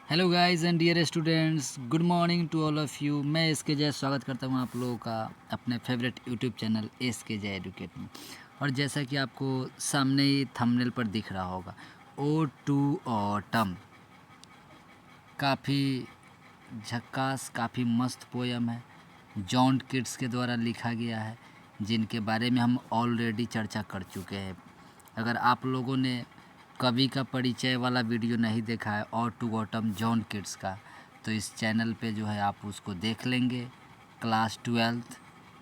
Hello guys and dear students, good morning to all of you. मैं S K Jai स्वागत करता हूँ आप लोगों का अपने favourite YouTube channel S K जय एडुकेट में। और जैसा कि आपको सामने ही थंबनेल पर दिख रहा होगा, ओ टू ऑटम काफ़ी झक्कास, काफ़ी मस्त पोयम है। जॉन किट्स के द्वारा लिखा गया है, जिनके बारे में हम ऑलरेडी चर्चा कर चुके हैं। अगर आप लोगों ने कवि का परिचय वाला वीडियो नहीं देखा है और टू ऑटम जॉन किट्स का, तो इस चैनल पे जो है आप उसको देख लेंगे। क्लास 12th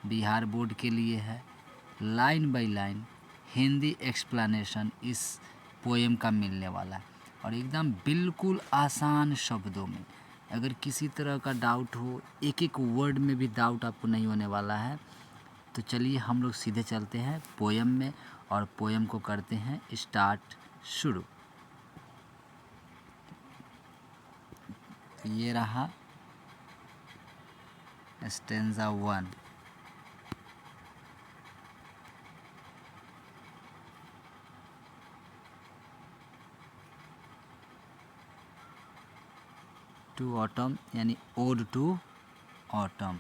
बिहार बोर्ड के लिए है। Line by line Hindi explanation इस पोएम का मिलने वाला है और एकदम बिल्कुल आसान शब्दों में। अगर किसी तरह का डाउट हो, एक एक वर्ड में भी डाउट आपको नहीं होने वाला है। तो चलिए हम लोग सीधे चलते हैं पोएम में और पोएम को करते हैं स्टार्ट, शुरू। तो ये रहा स्टेंजा 1। टू ऑटम यानी ओड टू ऑटम,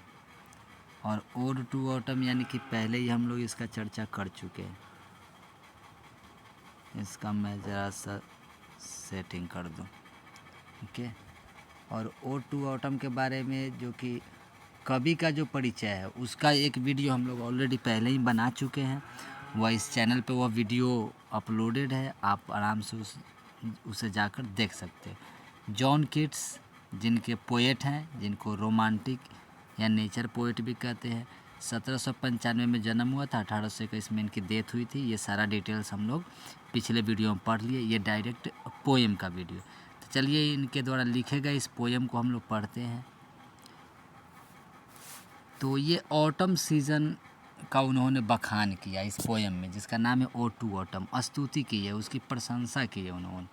और ओड टू ऑटम यानी कि पहले ही हम लोग इसका चर्चा कर चुके हैं। इसका मैं ज़रा सा सेटिंग कर दूँ, ठीक है। और ओड टू ऑटम के बारे में जो कि कवि का जो परिचय है, उसका एक वीडियो हम लोग ऑलरेडी पहले ही बना चुके हैं। वह इस चैनल पे वह वीडियो अपलोडेड है, आप आराम से उसे जाकर देख सकते हैं। जॉन किट्स जिनके पोएट हैं, जिनको रोमांटिक या नेचर पोएट भी कहते हैं, 1795 में जन्म हुआ था, 1821 में इनकी डेथ हुई थी। ये सारा डिटेल्स हम लोग पिछले वीडियो में पढ़ लिए। ये डायरेक्ट पोएम का वीडियो। तो चलिए इनके द्वारा लिखे गए इस पोएम को हम लोग पढ़ते हैं। तो ये ऑटम सीज़न का उन्होंने बखान किया इस पोएम में, जिसका नाम है ओ टू ऑटम। स्तुति की है, उसकी प्रशंसा की है उन्होंने।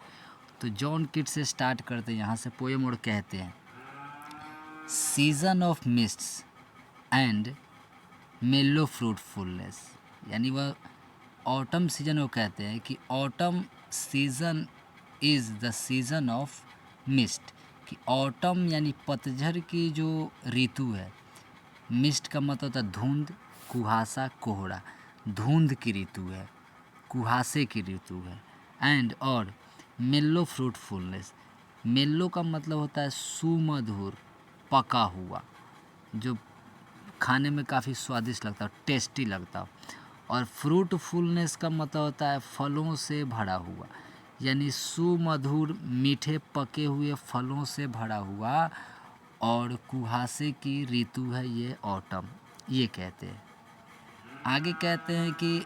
तो जॉन किट से स्टार्ट करते हैं यहाँ से पोएम और कहते हैं, season off mists and mellow fruitfulness. यानी वह ऑटम सीजन को कहते हैं कि autumn season is the season off mist. कि ऑटम यानी पतझड़ की जो ऋतु है। मिस्ट का मतलब होता है धुंध, कुहासा, कोहरा। धुंध की ऋतु है, कुहासे की ऋतु है। एंड और मेलो फ्रूटफुलनेस। मेलो का मतलब होता है सुमधुर, पका हुआ, जो खाने में काफ़ी स्वादिष्ट लगता है, टेस्टी लगता है। और फ्रूटफुलनेस का मतलब होता है फलों से भरा हुआ, यानी सुमधुर मीठे पके हुए फलों से भरा हुआ। और कुहासे की ऋतु है ये ऑटम, ये कहते हैं। आगे कहते हैं कि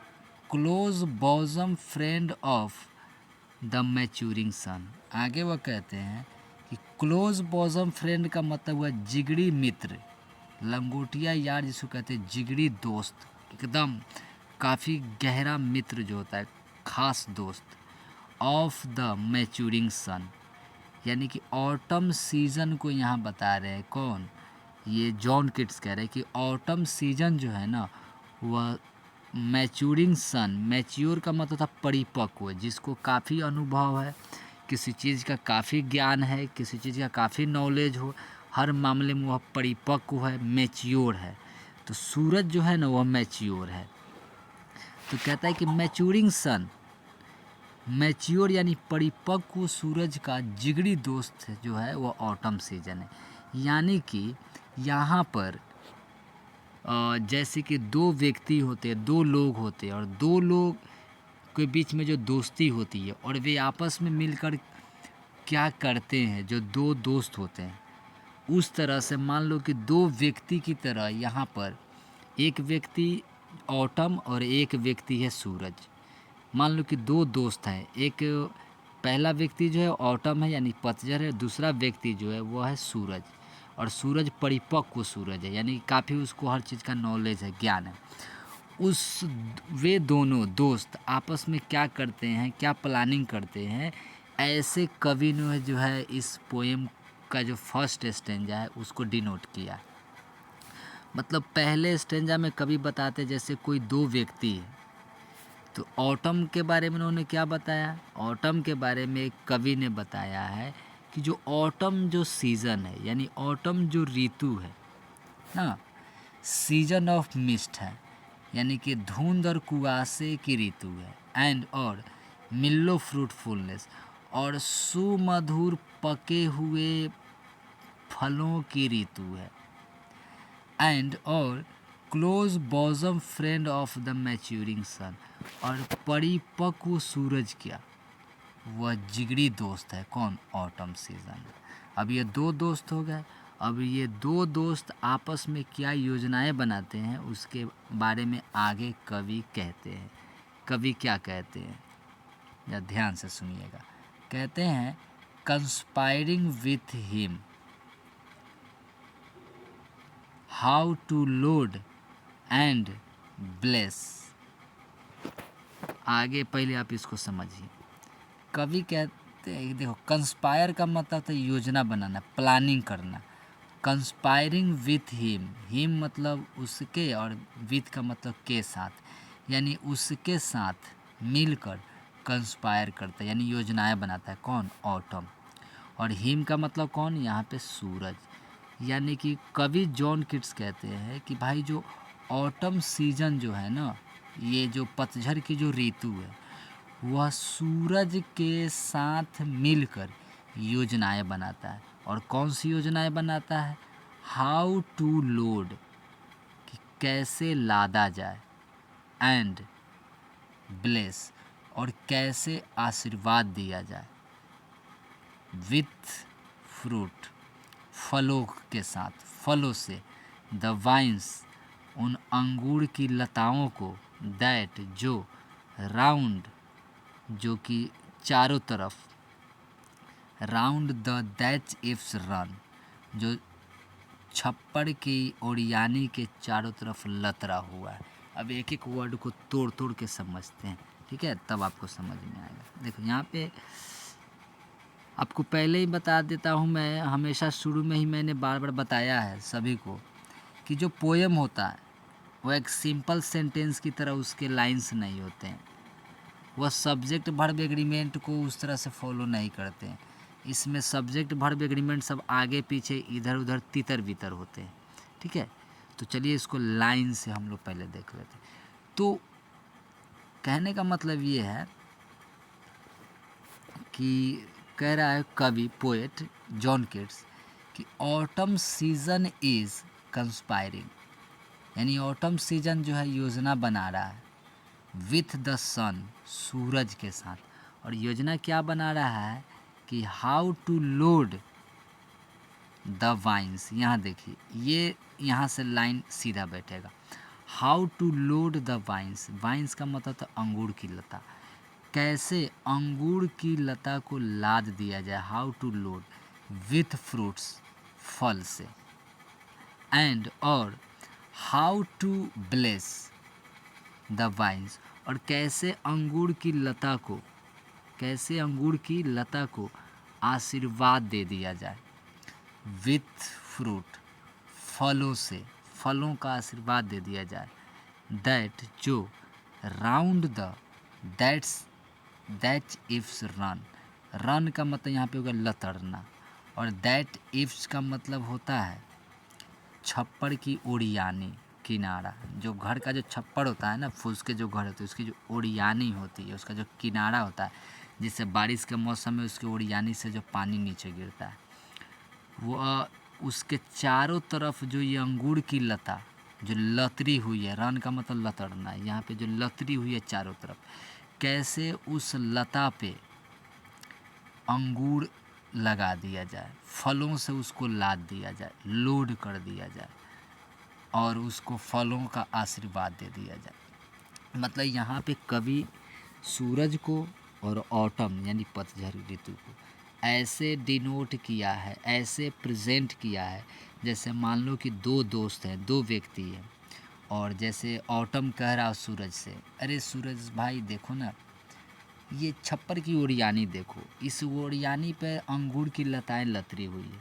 close bosom friend of the maturing sun. आगे वह कहते हैं कि क्लोज बॉजम फ्रेंड का मतलब हुआ जिगरी मित्र, लंगोटिया यार जिसको कहते हैं, जिगरी दोस्त, एकदम काफ़ी गहरा मित्र जो होता है, खास दोस्त। ऑफ द मैच्योरिंग सन, यानी कि ऑटम सीज़न को यहाँ बता रहे हैं। कौन? ये जॉन किट्स कह रहे हैं कि ऑटम सीज़न जो है ना, वह मैच्योरिंग सन। मैच्योर का मतलब था परिपक्व, जिसको काफ़ी अनुभव है, किसी चीज़ का काफ़ी ज्ञान है, किसी चीज़ का काफ़ी नॉलेज हो, हर मामले में वह परिपक्व है, मैच्योर है। तो सूरज जो है ना, वह मैच्योर है। तो कहता है कि मैच्योरिंग सन, मैच्योर यानी परिपक्व सूरज का जिगरी दोस्त जो है वो ऑटम सीजन है। यानी कि यहाँ पर जैसे कि दो व्यक्ति होते हैं, दो लोग होते हैं, और दो लोग के बीच में जो दोस्ती होती है और वे आपस में मिलकर क्या करते हैं, जो दो दोस्त होते हैं, उस तरह से मान लो कि दो व्यक्ति की तरह यहाँ पर एक व्यक्ति ऑटम और एक व्यक्ति है सूरज। मान लो कि दो दोस्त हैं, एक पहला व्यक्ति जो है ऑटम है यानी पतझड़ है, दूसरा व्यक्ति जो है वो है सूरज। और सूरज परिपक्व सूरज है, यानी काफ़ी उसको हर चीज़ का नॉलेज है, ज्ञान है। उस वे दोनों दोस्त आपस में क्या करते हैं, क्या प्लानिंग करते हैं, ऐसे कवि ने जो है इस पोएम का जो फर्स्ट स्टेंजा है उसको डिनोट किया। मतलब पहले स्टेंजा में कवि बताते जैसे कोई दो व्यक्ति है। तो ऑटम के बारे में उन्होंने क्या बताया? ऑटम के बारे में कवि ने बताया है कि जो ऑटम जो सीज़न है, यानी ऑटम जो ऋतु है ना, सीजन ऑफ मिस्ट है, यानी कि धुंध और कुआसे की ऋतु है। एंड और मिल्लो फ्रूटफुलनेस, और सुमधुर पके हुए फलों की ऋतु है। एंड और close bosom friend of the maturing sun, और परिपक्व सूरज क्या, वह जिगरी दोस्त है। कौन? Autumn season. अब ये दो दोस्त हो गए। अब ये दो दोस्त आपस में क्या योजनाएं बनाते हैं उसके बारे में आगे कवि कहते हैं। कवि क्या कहते हैं, या ध्यान से सुनिएगा। कहते हैं conspiring with him how to load and bless. आगे पहले आप इसको समझिए। कवि कहते हैं, देखो कंस्पायर का मतलब था योजना बनाना, प्लानिंग करना। कंस्पायरिंग विथ हिम मतलब उसके, और विथ का मतलब के साथ, यानी उसके साथ मिलकर कंस्पायर करता है, यानी योजनाएं बनाता है। कौन? ऑटम। और हिम का मतलब कौन? यहाँ पे सूरज। यानी कि कवि जॉन किट्स कहते हैं कि भाई जो ऑटम सीजन जो है ना, ये जो पतझड़ की जो ऋतु है, वह सूरज के साथ मिलकर योजनाएं बनाता है। और कौन सी योजनाएं बनाता है? हाउ टू लोड, कि कैसे लादा जाए, एंड ब्लेस, और कैसे आशीर्वाद दिया जाए, विथ फ्रूट, फलों के साथ, फलों से, द वाइन्स, उन अंगूर की लताओं को, दैट जो, राउंड, जो कि चारों तरफ, round the that ifs run, जो छप्पड़ की ओरियानी के चारों तरफ लतरा हुआ है। अब एक एक वर्ड को तोड़ तोड़ के समझते हैं, ठीक है, तब आपको समझ में आएगा। देखो यहाँ पे आपको पहले ही बता देता हूँ, मैं हमेशा शुरू में ही मैंने बार बार बताया है सभी को कि जो पोएम होता है वो एक सिंपल सेंटेंस की तरह उसके लाइंस नहीं होते हैं। वह सब्जेक्ट वर्ब एग्रीमेंट को उस तरह से फॉलो नहीं करते हैं। इसमें सब्जेक्ट वर्ब एग्रीमेंट सब आगे पीछे इधर उधर तितर बितर होते हैं, ठीक है। तो चलिए इसको लाइन से हम लोग पहले देख लेते हैं। तो कहने का मतलब ये है कि कह रहा है कवि पोएट जॉन किट्स कि ऑटम सीजन इज़ कंस्पायरिंग, यानी ऑटम सीजन जो है योजना बना रहा है, विथ द सन, सूरज के साथ। और योजना क्या बना रहा है कि how to load the vines. यहाँ देखिए, ये यहाँ से लाइन सीधा बैठेगा। How to load the vines, vines का मतलब था अंगूर की लता। कैसे अंगूर की लता को लाद दिया जाए, how to load, with fruits, फल से। एंड और how to bless the vines, और कैसे अंगूर की लता को, कैसे अंगूर की लता को आशीर्वाद दे दिया जाए, विथ फ्रूट, फलों से, फलों का आशीर्वाद दे दिया जाए। दैट जो, round the, that's, that ifs run, run का मतलब यहाँ पे होगा लतड़ना, और दैट इफ्स का मतलब होता है छप्पड़ की ओरियानी, किनारा। जो घर का जो छप्पड़ होता है ना, फूस के जो घर होते हैं उसकी जो ओरियानी होती है, उसका जो किनारा होता है, जिससे बारिश के मौसम में उसकी ओरियानी से जो पानी नीचे गिरता है, वो उसके चारों तरफ जो ये अंगूर की लता जो लतरी हुई है, रन का मतलब लतड़ना है, यहाँ पे जो लतरी हुई है चारों तरफ, कैसे उस लता पे अंगूर लगा दिया जाए, फलों से उसको लाद दिया जाए, लोड कर दिया जाए, और उसको फलों का आशीर्वाद दे दिया जाए। मतलब यहाँ पे कवि सूरज को और ऑटम यानी पतझड़ ऋतु को ऐसे डिनोट किया है, ऐसे प्रेजेंट किया है, जैसे मान लो कि दो दोस्त हैं, दो व्यक्ति हैं, और जैसे ऑटम कह रहा सूरज से, अरे सूरज भाई देखो ना, ये छप्पर की ओरियानी देखो, इस ओरियानी पर अंगूर की लताएं लतरी हुई है,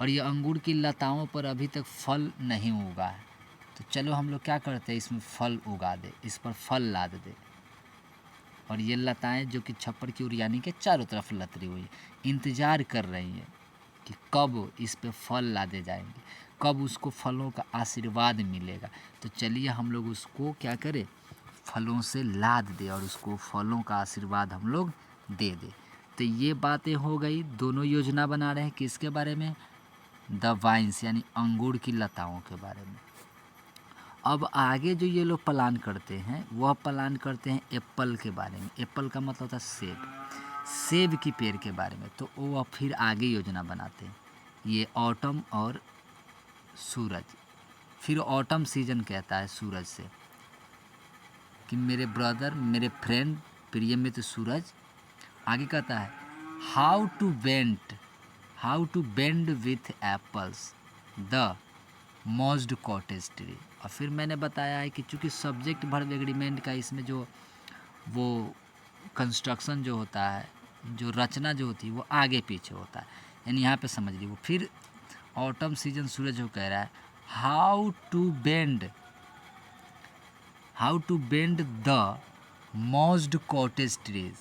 और ये अंगूर की लताओं पर अभी तक फल नहीं उगा है। तो चलो हम लोग क्या करते हैं, इसमें फल उगा दे, इस पर फल लाद दे। और ये लताएं जो कि छप्पर की ओर यानी के चारों तरफ लतरी हुई इंतज़ार कर रही हैं कि कब इस पे फल लादे जाएंगे, कब उसको फलों का आशीर्वाद मिलेगा। तो चलिए हम लोग उसको क्या करें, फलों से लाद दे और उसको फलों का आशीर्वाद हम लोग दे दे। तो ये बातें हो गई, दोनों योजना बना रहे हैं किसके बारे में, द वाइन्स यानी अंगूर की लताओं के बारे में। अब आगे जो ये लोग प्लान करते हैं वह प्लान करते हैं एप्पल के बारे में। एप्पल का मतलब होता है सेब, सेब की पेड़ के बारे में। तो वो फिर आगे योजना बनाते हैं, ये ऑटम और सूरज। फिर ऑटम सीजन कहता है सूरज से कि मेरे ब्रदर, मेरे फ्रेंड, प्रिय मित्र सूरज। आगे कहता है how to bend with apples the mossed cottage tree. और फिर मैंने बताया है कि चूँकि सब्जेक्ट वर्ब एग्रीमेंट का इसमें जो वो कंस्ट्रक्शन जो होता है, जो रचना जो होती है वो आगे पीछे होता है, यानी यहाँ पे समझ लीजिए। वो फिर ऑटम सीजन सूरज जो कह रहा है how to bend the mossed cottage trees,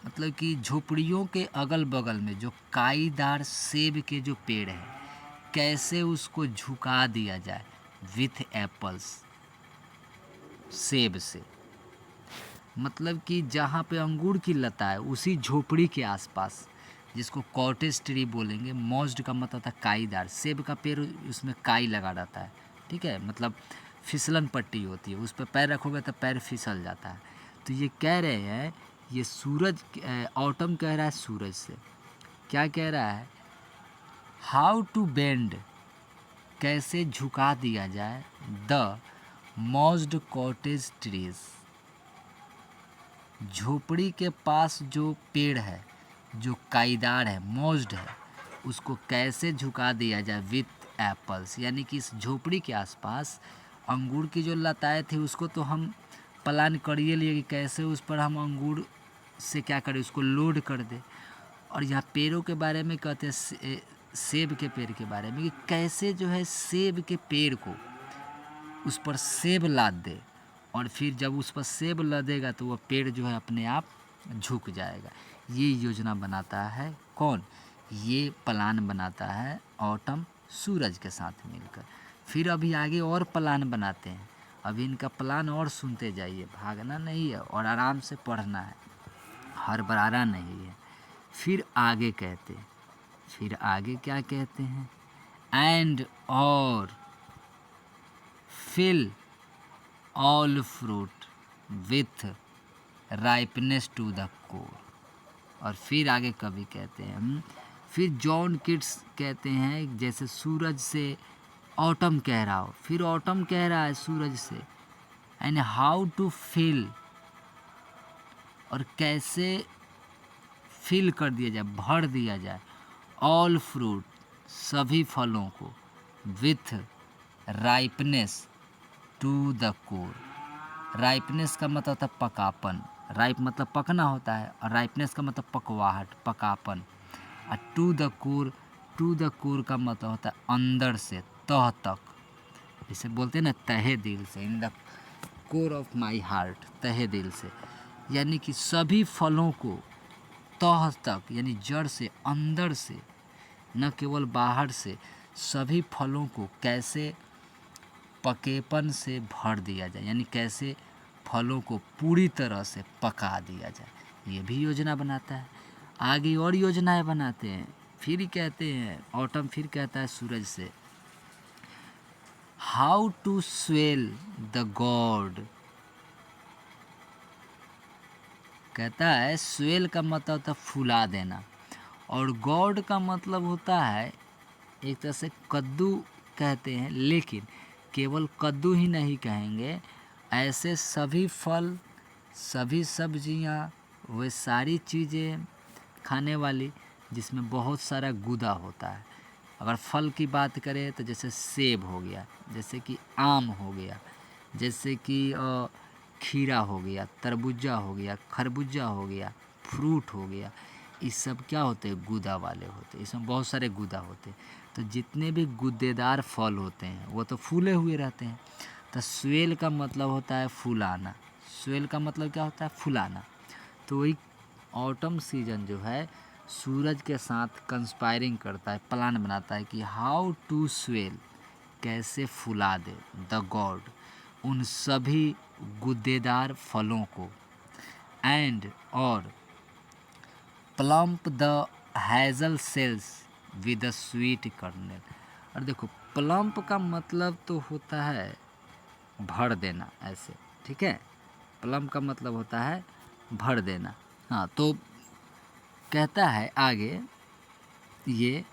मतलब कि झोपड़ियों के अगल बगल में जो काईदार सेब के जो पेड़ हैं कैसे उसको झुका दिया जाए विथ एप्पल्स, सेब से। मतलब कि जहाँ पे अंगूर की लता है उसी झोपड़ी के आसपास, जिसको कॉटेज ट्री बोलेंगे। मॉज्ड का मतलब था काईदार, सेब का पेड़ उसमें काई लगा रहता है, ठीक है, मतलब फिसलन पट्टी होती है, उस पर पैर रखोगे तो पैर फिसल जाता है। तो ये कह रहे हैं, ये सूरज, ऑटम कह रहा है सूरज से, क्या कह रहा है, हाउ टू बेंड, कैसे झुका दिया जाए, द मॉज्ड कॉटेज ट्रीज, झोपड़ी के पास जो पेड़ है जो काईदार है, मॉज्ड है, उसको कैसे झुका दिया जाए विथ एप्पल्स, यानी कि इस झोपड़ी के आसपास अंगूर की जो लताएं थी उसको तो हम प्लान कर ही लिए कि कैसे उस पर हम अंगूर से क्या करें, उसको लोड कर दे। और यहाँ पेड़ों के बारे में कहते हैं, सेब के पेड़ के बारे में, कि कैसे जो है सेब के पेड़ को उस पर सेब लाद दे, और फिर जब उस पर सेब लदेगा तो वह पेड़ जो है अपने आप झुक जाएगा। ये योजना बनाता है कौन, ये प्लान बनाता है ऑटम सूरज के साथ मिलकर। फिर अभी आगे और प्लान बनाते हैं, अभी इनका प्लान और सुनते जाइए, भागना नहीं है और आराम से पढ़ना है, हड़बड़ाना नहीं है। फिर आगे कहते हैं, फिर आगे क्या कहते हैं, एंड और fill all fruit with ripeness to the core। और फिर आगे कवि कहते हैं, फिर जॉन किट्स कहते हैं जैसे सूरज से ऑटम कह रहा हो, फिर ऑटम कह रहा है सूरज से, एंड हाउ टू फिल, और कैसे फिल कर दिया जाए, भर दिया जाए, ऑल फ्रूट, सभी फलों को, विथ राइपनेस टू द कोर। राइपनेस का मतलब होता है पकापन, राइप मतलब पकना होता है, और राइपनेस का मतलब पकवाहट, पकापन। और टू द कोर का मतलब होता है अंदर से, तह तक, जैसे बोलते हैं ना तहे दिल से, in the core of my heart, तहे दिल से, यानी कि सभी फलों को तह तक, यानी जड़ से, अंदर से, न केवल बाहर से, सभी फलों को कैसे पकेपन से भर दिया जाए, यानी कैसे फलों को पूरी तरह से पका दिया जाए, ये भी योजना बनाता है। आगे और योजनाएं बनाते हैं, फिर ही कहते हैं ऑटम, फिर कहता है सूरज से, how to swell the gourd. कहता है स्वेल का मतलब होता है फुला देना, और गॉड का मतलब होता है एक तरह से कद्दू कहते हैं, लेकिन केवल कद्दू ही नहीं कहेंगे, ऐसे सभी फल, सभी सब्जियां, वे सारी चीज़ें खाने वाली जिसमें बहुत सारा गुदा होता है। अगर फल की बात करें तो जैसे सेब हो गया, जैसे कि आम हो गया, जैसे कि खीरा हो गया, तरबूजा हो गया, खरबूजा हो गया, फ्रूट हो गया, ये सब क्या होते हैं, गुदा वाले होते हैं, इसमें बहुत सारे गुदा होते हैं। तो जितने भी गुद्देदार फल होते हैं वो तो फूले हुए रहते हैं। तो स्वेल का मतलब होता है फूलाना, स्वेल का मतलब क्या होता है, फुलाना। तो वही ऑटम सीजन जो है सूरज के साथ कंस्पायरिंग करता है, प्लान बनाता है कि हाउ टू स्वेल, कैसे फुला दे द गॉड, उन सभी गुद्देदार फलों को, एंड और plump the hazel shells with a sweet kernel. और देखो प्लम्प का मतलब तो होता है भर देना ऐसे, ठीक है। प्लम्प का मतलब होता है भर देना। हाँ, तो कहता है आगे ये,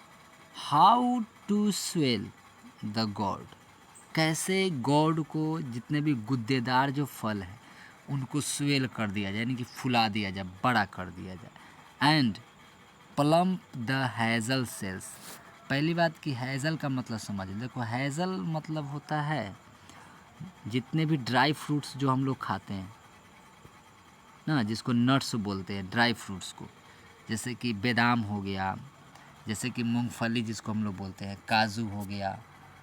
how to swell the gourd, कैसे गॉड को जितने भी गुद्देदार जो फल है उनको स्वेल कर दिया जाए, यानी कि फुला दिया जाए, बड़ा कर दिया जाए। And plump the hazel shells. पहली बात कि हैज़ल का मतलब समझ, देखो हैज़ल मतलब होता है जितने भी ड्राई फ्रूट्स जो हम लोग खाते हैं ना, जिसको नट्स बोलते हैं, ड्राई फ्रूट्स को, जैसे कि बादाम हो गया, जैसे कि मूंगफली जिसको हम लोग बोलते हैं, काजू हो गया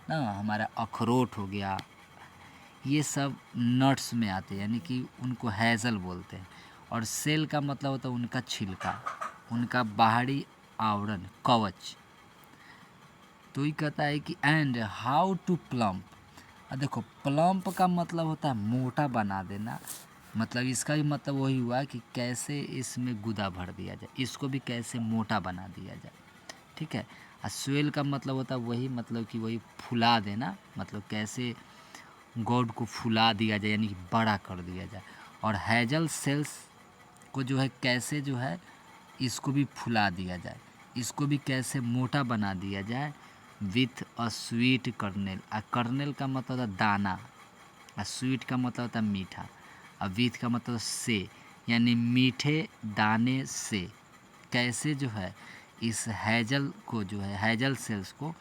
ना, हमारा अखरोट हो गया, ये सब नट्स में आते हैं, यानी कि उनको हैज़ल बोलते हैं। और सेल का मतलब होता है उनका छिलका, उनका बाहरी आवरण, कवच। तो ये कहता है कि एंड हाउ टू प्लम्प। देखो प्लम्प का मतलब होता है मोटा बना देना, मतलब इसका भी मतलब वही हुआ कि कैसे इसमें गुदा भर दिया जाए, इसको भी कैसे मोटा बना दिया जाए, ठीक है। और स्वेल का मतलब होता है वही, मतलब कि वही फुला देना, मतलब कैसे गॉड को फुला दिया जाए, यानी कि बड़ा कर दिया जाए। और हैजल सेल्स को जो है कैसे जो है इसको भी फुला दिया जाए, इसको भी कैसे मोटा बना दिया जाए, with a sweet kernel. Kernel का मतलब होता है दाना, स्वीट का मतलब होता है मीठा, और विथ का मतलब से, यानी मीठे दाने से कैसे जो है इस हैजल को जो है हैजल सेल्स को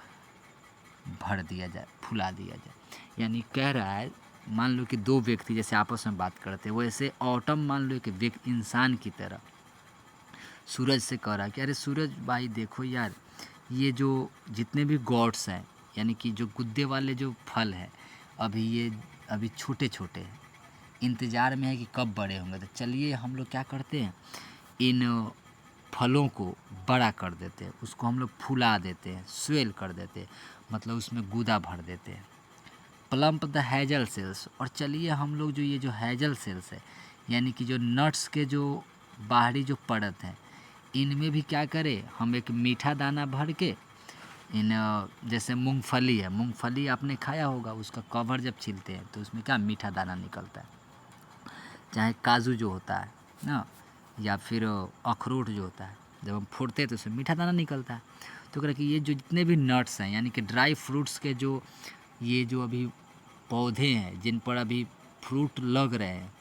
भर दिया जाए, फुला दिया जाए। यानी कह रहा है, मान लो कि दो व्यक्ति जैसे आपस में बात करते हैं, वैसे ऑटम मान लो कि इंसान की तरह सूरज से कह रहा है कि अरे सूरज भाई देखो यार, ये जो जितने भी गॉड्स हैं, यानी कि जो गुद्दे वाले जो फल हैं, अभी छोटे छोटे हैं, इंतज़ार में है कि कब बड़े होंगे। तो चलिए हम लोग क्या करते हैं, इन फलों को बड़ा कर देते हैं, उसको हम लोग फुला देते हैं, स्वेल कर देते हैं, मतलब उसमें गुदा भर देते हैं। Plump the hazel shells. और चलिए हम लोग जो ये जो हैजल सेल्स है, यानी कि जो नट्स के जो बाहरी जो परत हैं, इनमें भी क्या करें, हम एक मीठा दाना भर के इन जैसे मूंगफली है, मूंगफली आपने खाया होगा, उसका कवर जब छीलते हैं तो उसमें क्या मीठा दाना निकलता है। चाहे काजू जो होता है ना, या फिर अखरोट जो होता है, जब हम फोड़ते हैं तो उसमें मीठा दाना निकलता है। तो कह कि ये जो जितने भी नट्स हैं, यानी कि ड्राई फ्रूट्स के जो ये जो अभी पौधे हैं जिन पर अभी फ्रूट लग रहे हैं,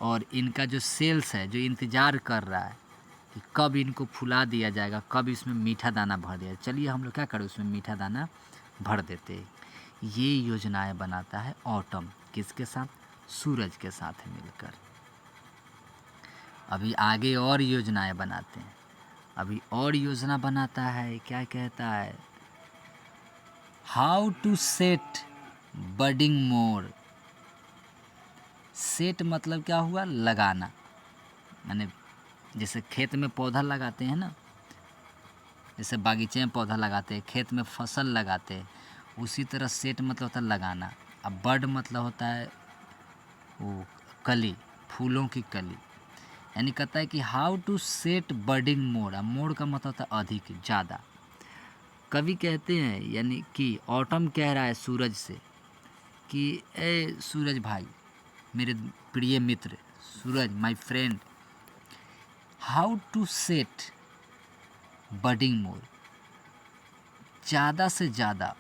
और इनका जो सेल्स है जो इंतज़ार कर रहा है कि कब इनको फुला दिया जाएगा, कब इसमें मीठा दाना भर दिया, चलिए हम लोग क्या करें, उसमें मीठा दाना भर देते हैं। ये योजनाएं बनाता है ऑटम, किसके साथ, सूरज के साथ मिलकर। अभी आगे और योजनाएं बनाते हैं, अभी और योजना बनाता है, क्या कहता है, how to set budding more. Set मतलब क्या हुआ, लगाना, यानी जैसे खेत में पौधा लगाते हैं ना, जैसे बागीचे में पौधा लगाते हैं, खेत में फसल लगाते हैं, उसी तरह सेट मतलब होता है लगाना। अब बड मतलब होता है वो कली, फूलों की कली। यानी कहता है कि हाउ टू सेट बर्डिंग मोर। अब मोर का मतलब होता है अधिक, ज़्यादा। कवि कहते हैं, यानी कि ऑटम कह रहा है सूरज से कि ए सूरज भाई, मेरे प्रिय मित्र सूरज, my friend, how to set budding more, ज़्यादा से ज़्यादा,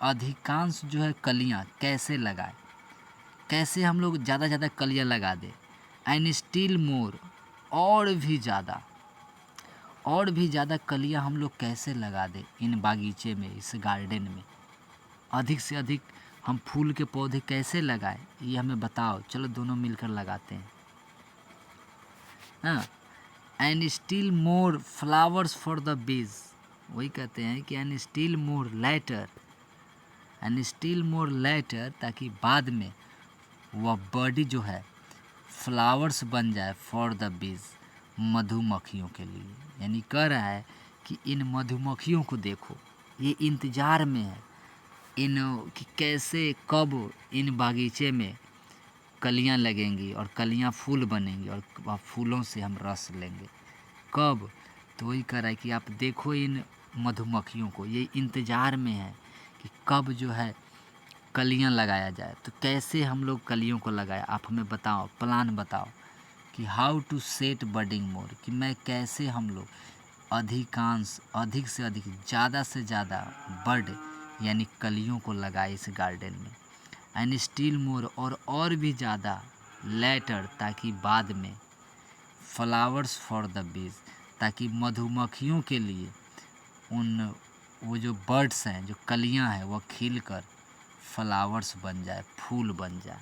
अधिकांश जो है कलियाँ कैसे लगाए, कैसे हम लोग ज़्यादा ज़्यादा कलियाँ लगा दें, एंड स्टिल मोर, और भी ज़्यादा कलियाँ हम लोग कैसे लगा दें इन बागीचे में, इस गार्डन में, अधिक से अधिक हम फूल के पौधे कैसे लगाएं, ये हमें बताओ, चलो दोनों मिलकर लगाते हैं। हाँ, and still more flowers for the bees. वही कहते हैं कि एंड स्टिल मोर लेटर, ताकि बाद में वह बॉडी जो है फ्लावर्स बन जाए फॉर द बीज, मधुमक्खियों के लिए। यानी कह रहा है कि इन मधुमक्खियों को देखो, ये इंतज़ार में है इन कि कैसे कब इन बागीचे में कलियां लगेंगी और कलियां फूल बनेंगी और फूलों से हम रस लेंगे। कब? तो वही कह रहा है कि आप देखो इन मधुमक्खियों को, ये इंतज़ार में है कि कब जो है कलियां लगाया जाए। तो कैसे हम लोग कलियों को लगाए, आप हमें बताओ, प्लान बताओ कि हाउ टू सेट बडिंग मोर, कि मैं कैसे हम लोग अधिक से अधिक, ज़्यादा से ज़्यादा बर्ड यानी कलियों को लगाए इस गार्डन में। एंड स्टिल मोर, और भी ज़्यादा लेटर, ताकि बाद में फ्लावर्स फॉर द बीज, ताकि मधुमक्खियों के लिए उन वो जो बर्ड्स हैं, जो कलियां हैं, वह खिलकर फ्लावर्स बन जाए, फूल बन जाए।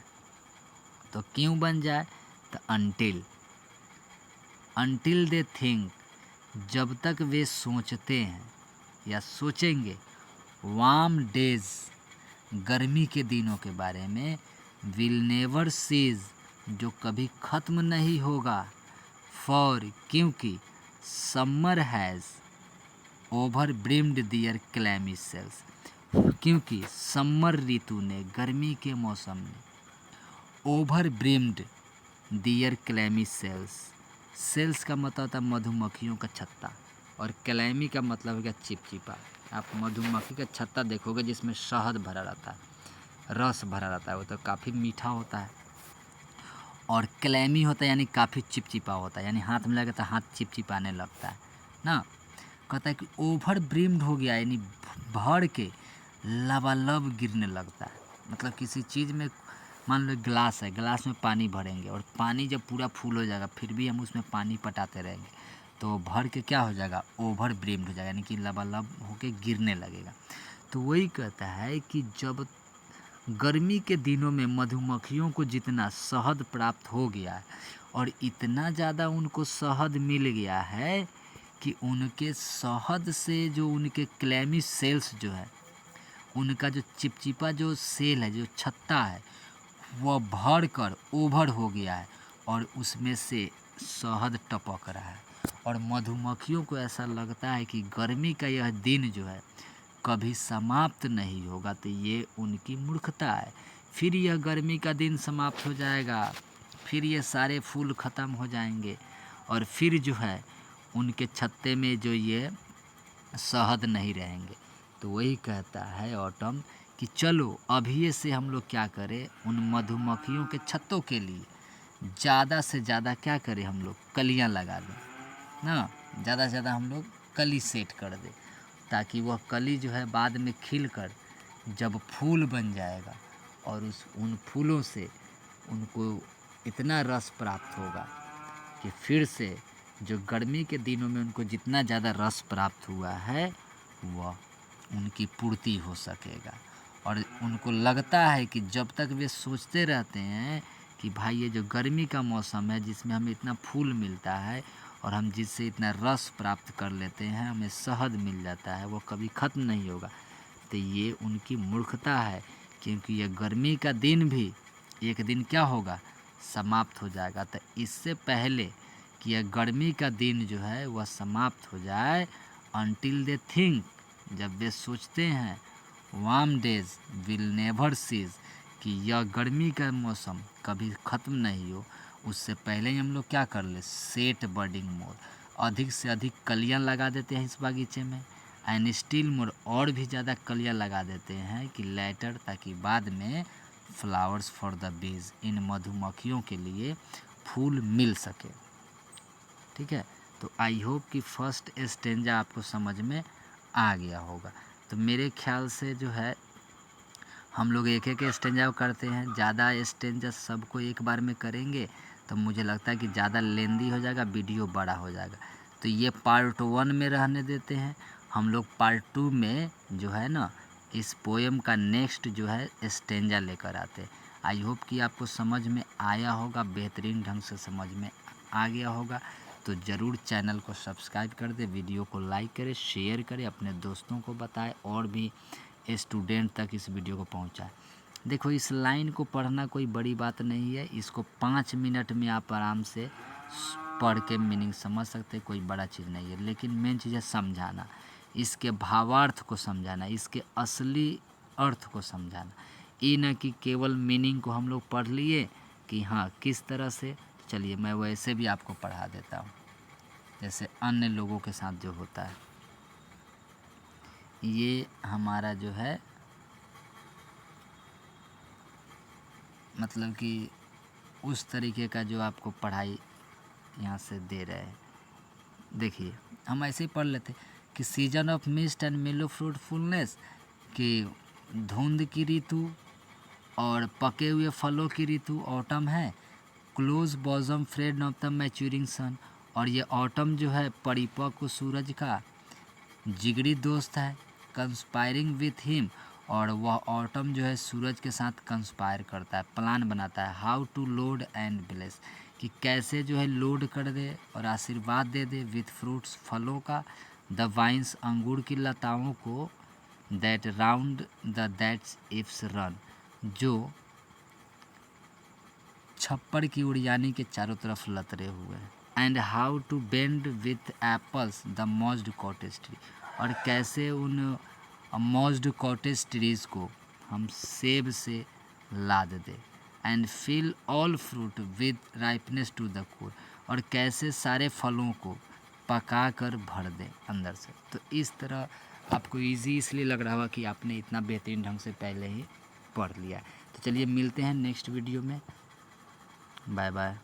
तो क्यों बन जाए? तो अनटिल दे थिंक, जब तक वे सोचते हैं या सोचेंगे वार्म डेज, गर्मी के दिनों के बारे में, विल नेवर सीज, जो कभी ख़त्म नहीं होगा, फॉर, क्योंकि summer has over brimmed their clammy cells, क्योंकि समर ऋतु ने, गर्मी के मौसम ने, over brimmed their clammy cells, cells का मतलब होता है मधुमक्खियों का छत्ता, और क्लैमी का मतलब है चिपचिपा। आप मधुमक्खी का छत्ता देखोगे जिसमें शहद भरा रहता है, रस भरा रहता है, वो तो काफ़ी मीठा होता है। और क्लैमी होता है यानी काफ़ी चिपचिपा होता है, यानी हाथ में लगे तो हाथ चिपचिपाने लगता है ना। कहता है कि ओवर ब्रिम्ड हो गया, यानी भर के लबालब गिरने लगता है। मतलब किसी चीज़ में, मान लो गिलास है, गिलास में पानी भरेंगे और पानी जब पूरा फुल हो जाएगा फिर भी हम उसमें पानी पटाते रहेंगे तो भर के क्या हो जाएगा, ओवर ब्रिम्ड हो जाएगा, यानी कि लबालब होके गिरने लगेगा। तो वही कहता है कि जब गर्मी के दिनों में मधुमक्खियों को जितना शहद प्राप्त हो गया है और इतना ज़्यादा उनको शहद मिल गया है कि उनके शहद से जो उनके क्लैमी सेल्स जो है, उनका जो चिपचिपा जो सेल है, जो छत्ता है, वह भर कर ओवर हो गया है और उसमें से शहद टपक रहा है। और मधुमक्खियों को ऐसा लगता है कि गर्मी का यह दिन जो है कभी समाप्त नहीं होगा। तो ये उनकी मूर्खता है। फिर यह गर्मी का दिन समाप्त हो जाएगा, फिर ये सारे फूल ख़त्म हो जाएंगे और फिर जो है उनके छत्ते में जो ये शहद नहीं रहेंगे। तो वही कहता है ऑटम कि चलो अभी से हम लोग क्या करें, उन मधुमक्खियों के छत्तों के लिए ज़्यादा से ज़्यादा क्या करें, हम लोग कलियां लगा दें ना, ज़्यादा से ज़्यादा हम लोग कली सेट कर दें, ताकि वह कली जो है बाद में खिलकर जब फूल बन जाएगा और उन फूलों से उनको इतना रस प्राप्त होगा कि फिर से जो गर्मी के दिनों में उनको जितना ज़्यादा रस प्राप्त हुआ है वह उनकी पूर्ति हो सकेगा। और उनको लगता है कि जब तक वे सोचते रहते हैं कि भाई ये जो गर्मी का मौसम है जिसमें हमें इतना फूल मिलता है और हम जिससे इतना रस प्राप्त कर लेते हैं, हमें शहद मिल जाता है, वो कभी ख़त्म नहीं होगा। तो ये उनकी मूर्खता है, क्योंकि ये गर्मी का दिन भी एक दिन क्या होगा, समाप्त हो जाएगा। तो इससे पहले कि यह गर्मी का दिन जो है वह समाप्त हो जाए, अनटिल दे थिंक, जब वे सोचते हैं warm days will never cease, कि यह गर्मी का मौसम कभी ख़त्म नहीं हो, उससे पहले ही हम लोग क्या कर ले, सेट बर्डिंग मोर, अधिक से अधिक कलियां लगा देते हैं इस बागीचे में, एंड स्टिल मोर, और भी ज़्यादा कलियां लगा देते हैं कि लेटर, ताकि बाद में फ्लावर्स फॉर द बीज, इन मधुमक्खियों के लिए फूल मिल सके। ठीक है, तो आई होप कि फर्स्ट स्टेंजा आपको समझ में आ गया होगा। तो मेरे ख्याल से जो है हम लोग एक एक स्टेंजा करते हैं, ज़्यादा स्टेंजा सबको एक बार में करेंगे तो मुझे लगता है कि ज़्यादा लेंदी हो जाएगा, वीडियो बड़ा हो जाएगा। तो ये पार्ट 1 में रहने देते हैं, हम लोग पार्ट 2 में जो है ना इस पोएम का नेक्स्ट जो है स्टेंजा लेकर आते हैं। आई होप कि आपको समझ में आया होगा, बेहतरीन ढंग से समझ में आ गया होगा। तो ज़रूर चैनल को सब्सक्राइब कर दे, वीडियो को लाइक करें, शेयर करें, अपने दोस्तों को बताएं और भी स्टूडेंट तक इस वीडियो को पहुंचाएं। देखो इस लाइन को पढ़ना कोई बड़ी बात नहीं है, इसको 5 मिनट में आप आराम से पढ़ के मीनिंग समझ सकते हैं, कोई बड़ा चीज़ नहीं है। लेकिन मेन चीज़ है समझाना, इसके भावार्थ को समझाना, इसके असली अर्थ को समझाना। ये न कि केवल मीनिंग को हम लोग पढ़ लिए कि हाँ किस तरह से। चलिए मैं वैसे भी आपको पढ़ा देता हूँ, जैसे अन्य लोगों के साथ जो होता है। ये हमारा जो है मतलब कि उस तरीके का जो आपको पढ़ाई यहाँ से दे रहे हैं। देखिए हम ऐसे ही पढ़ लेते कि season of mist and mellow fruitfulness, कि धुंध की ऋतु और पके हुए फलों की ऋतु ऑटम है। Close bosom friend of the maturing sun, और ये ऑटम जो है परिपक्व सूरज का जिगरी दोस्त है। कंस्पायरिंग विथ हिम, और वह ऑटम जो है सूरज के साथ कंस्पायर करता है, प्लान बनाता है। How to load and bless, कि कैसे जो है लोड कर दे और आशीर्वाद दे दे। विथ फ्रूट्स, फलों का। द वाइन्स, अंगूर की लताओं को। That round the that's ifs run, जो छप्पर की उड़ियानी के चारों तरफ लतरे हुए हैं। And how to bend with apples the mossed cottage tree, और कैसे उन मॉज्ड कॉटेज ट्रीज को हम सेब से लाद दे। And fill all fruit with ripeness to the core, और कैसे सारे फलों को पका कर भर दे अंदर से। तो इस तरह आपको इजी इसलिए लग रहा होगा कि आपने इतना बेहतरीन ढंग से पहले ही पढ़ लिया। तो चलिए मिलते हैं नेक्स्ट वीडियो में। Bye bye.